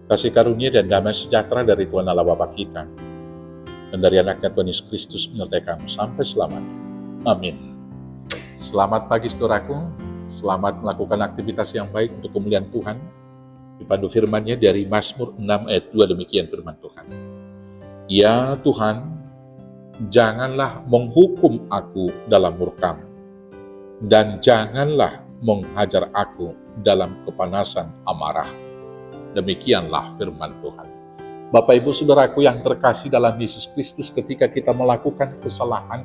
kasih karunia dan damai sejahtera dari Tuhan Allah Bapa kita, dan dari anaknya Tuhan Yesus Kristus menyertai kamu sampai selamanya. Amin. Selamat pagi saudaraku, selamat melakukan aktivitas yang baik untuk kemuliaan Tuhan. Dipandu firman-Nya dari Mazmur 6 ayat 2, demikian firman Tuhan. Ya Tuhan, janganlah menghukum aku dalam murka-Mu, dan janganlah menghajar aku dalam kepanasan amarah. Demikianlah firman Tuhan. Bapak Ibu Saudaraku yang terkasih dalam Yesus Kristus, ketika kita melakukan kesalahan,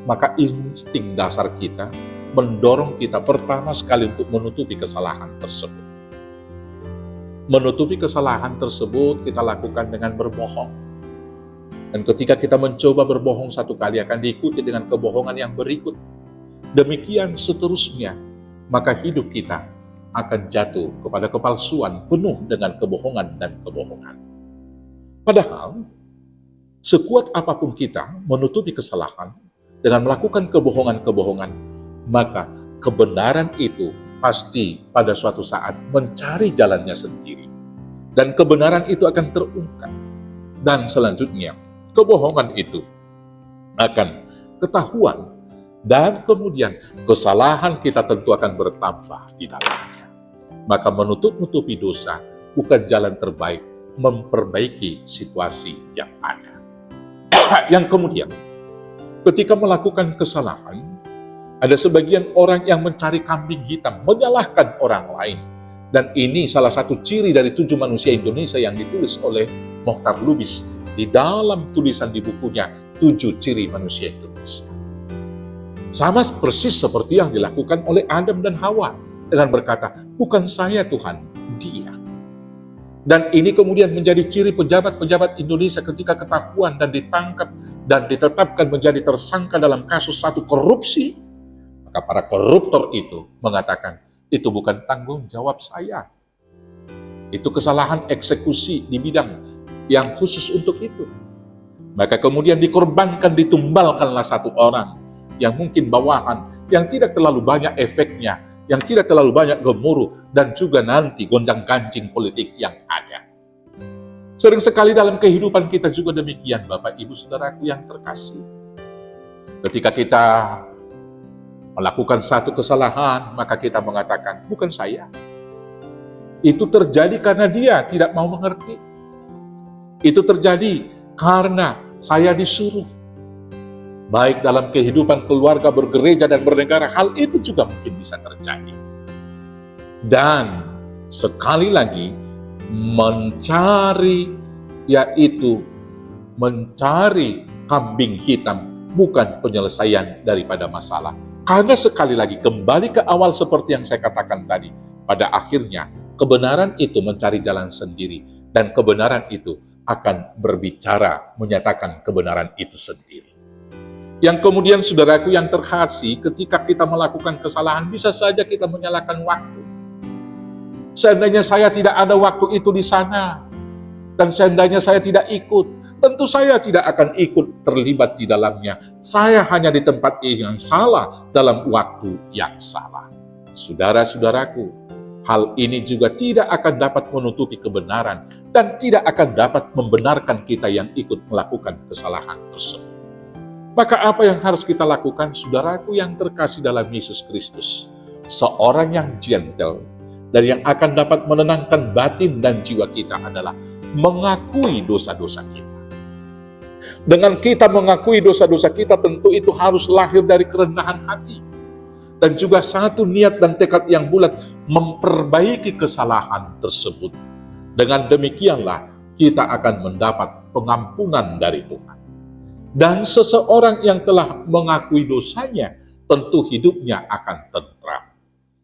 maka insting dasar kita mendorong kita pertama sekali untuk menutupi kesalahan tersebut. Menutupi kesalahan tersebut kita lakukan dengan berbohong. Dan ketika kita mencoba berbohong satu kali, akan diikuti dengan kebohongan yang berikut. Demikian seterusnya, maka hidup kita akan jatuh kepada kepalsuan penuh dengan kebohongan dan kebohongan. Padahal, sekuat apapun kita menutupi kesalahan dengan melakukan kebohongan-kebohongan, maka kebenaran itu pasti pada suatu saat mencari jalannya sendiri. Dan kebenaran itu akan terungkap. Dan selanjutnya, kebohongan itu akan ketahuan. Dan kemudian kesalahan kita tentu akan bertambah di dalamnya. Maka menutup-nutupi dosa bukan jalan terbaik memperbaiki situasi yang ada. Yang kemudian, ketika melakukan kesalahan, ada sebagian orang yang mencari kambing hitam, menyalahkan orang lain. Dan ini salah satu ciri dari 7 manusia Indonesia yang ditulis oleh Mokhtar Lubis di dalam tulisan di bukunya 7 Ciri Manusia Indonesia. Sama persis seperti yang dilakukan oleh Adam dan Hawa dengan berkata, bukan saya Tuhan, dia. Dan ini kemudian menjadi ciri pejabat-pejabat Indonesia ketika ketahuan dan ditangkap dan ditetapkan menjadi tersangka dalam kasus satu korupsi. Maka para koruptor itu mengatakan, itu bukan tanggung jawab saya. Itu kesalahan eksekusi di bidang yang khusus untuk itu. Maka kemudian dikorbankan, ditumbalkanlah satu orang yang mungkin bawahan, yang tidak terlalu banyak efeknya, yang tidak terlalu banyak gemuruh, dan juga nanti gonjang-ganjing politik yang ada. Sering sekali dalam kehidupan kita juga demikian, Bapak Ibu Saudaraku yang terkasih. Ketika kita melakukan satu kesalahan, maka kita mengatakan, bukan saya. Itu terjadi karena dia tidak mau mengerti. Itu terjadi karena saya disuruh. Baik dalam kehidupan keluarga, bergereja, dan bernegara, hal itu juga mungkin bisa terjadi. Dan sekali lagi, mencari kambing hitam bukan penyelesaian daripada masalah. Karena sekali lagi, kembali ke awal seperti yang saya katakan tadi, pada akhirnya kebenaran itu mencari jalan sendiri, dan kebenaran itu akan berbicara, menyatakan kebenaran itu sendiri. Yang kemudian saudaraku yang terkasih, ketika kita melakukan kesalahan, bisa saja kita menyalahkan waktu. Seandainya saya tidak ada waktu itu di sana, dan seandainya saya tidak ikut, tentu saya tidak akan ikut terlibat di dalamnya. Saya hanya di tempat yang salah, dalam waktu yang salah. Saudara-saudaraku, hal ini juga tidak akan dapat menutupi kebenaran, dan tidak akan dapat membenarkan kita yang ikut melakukan kesalahan tersebut. Maka apa yang harus kita lakukan, saudaraku yang terkasih dalam Yesus Kristus? Seorang yang gentle dan yang akan dapat menenangkan batin dan jiwa kita adalah mengakui dosa-dosa kita. Dengan kita mengakui dosa-dosa kita, tentu itu harus lahir dari kerendahan hati. Dan juga satu niat dan tekad yang bulat memperbaiki kesalahan tersebut. Dengan demikianlah kita akan mendapat pengampunan dari Tuhan. Dan seseorang yang telah mengakui dosanya, tentu hidupnya akan tentram.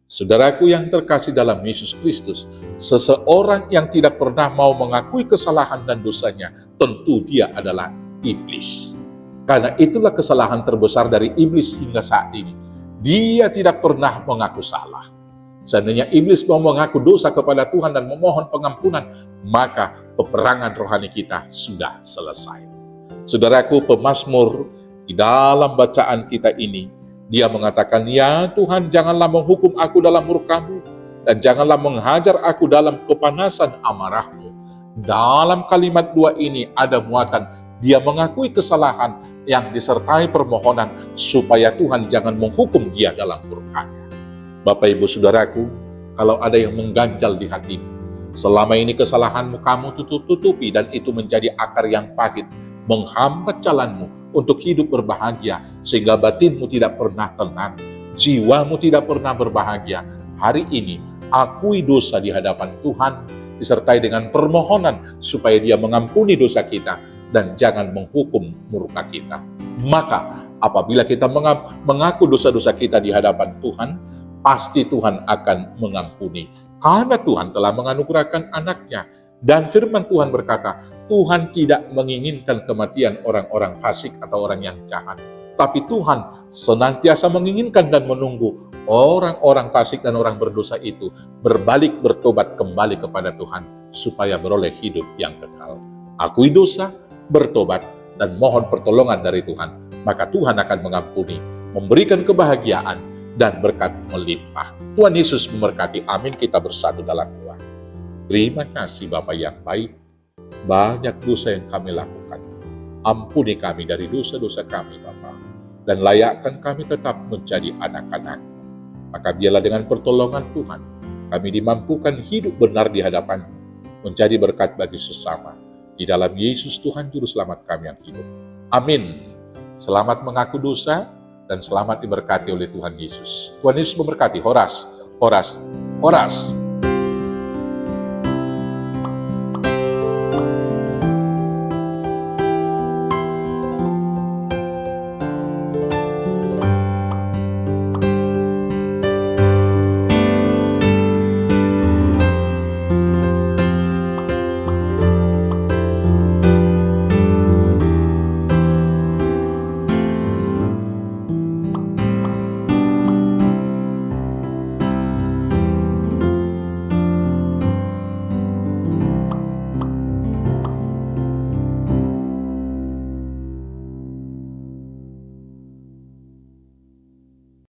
Saudaraku yang terkasih dalam Yesus Kristus, seseorang yang tidak pernah mau mengakui kesalahan dan dosanya, tentu dia adalah iblis. Karena itulah kesalahan terbesar dari iblis hingga saat ini. Dia tidak pernah mengaku salah. Seandainya iblis mau mengaku dosa kepada Tuhan dan memohon pengampunan, maka peperangan rohani kita sudah selesai. Saudaraku, pemazmur di dalam bacaan kita ini, dia mengatakan, ya Tuhan, janganlah menghukum aku dalam murka-Mu, dan janganlah menghajar aku dalam kepanasan amarahmu. Dalam kalimat dua ini ada muatan dia mengakui kesalahan yang disertai permohonan supaya Tuhan jangan menghukum dia dalam murka-Nya. Bapak Ibu Saudaraku, kalau ada yang mengganjal di hatimu, selama ini kesalahanmu kamu tutup-tutupi dan itu menjadi akar yang pahit, menghambat jalanmu untuk hidup berbahagia, sehingga batinmu tidak pernah tenang, jiwamu tidak pernah berbahagia. Hari ini, akui dosa di hadapan Tuhan, disertai dengan permohonan supaya Dia mengampuni dosa kita dan jangan menghukum murka kita. Maka, apabila kita mengaku dosa-dosa kita di hadapan Tuhan, pasti Tuhan akan mengampuni. Karena Tuhan telah menganugerahkan anaknya. Dan firman Tuhan berkata, Tuhan tidak menginginkan kematian orang-orang fasik atau orang yang jahat. Tapi Tuhan senantiasa menginginkan dan menunggu orang-orang fasik dan orang berdosa itu berbalik, bertobat kembali kepada Tuhan, supaya beroleh hidup yang kekal. Akui dosa, bertobat, dan mohon pertolongan dari Tuhan. Maka Tuhan akan mengampuni, memberikan kebahagiaan, dan berkat melimpah. Tuhan Yesus memberkati. Amin. Kita bersatu dalam doa. Terima kasih Bapa yang baik. Banyak dosa yang kami lakukan. Ampuni kami dari dosa-dosa kami Bapa. Dan layakkan kami tetap menjadi anak-anak. Maka biarlah dengan pertolongan Tuhan, kami dimampukan hidup benar di hadapan, menjadi berkat bagi sesama. Di dalam Yesus Tuhan Juru Selamat kami yang hidup. Amin. Selamat mengaku dosa, dan selamat diberkati oleh Tuhan Yesus. Tuhan Yesus memberkati. Horas, horas, horas.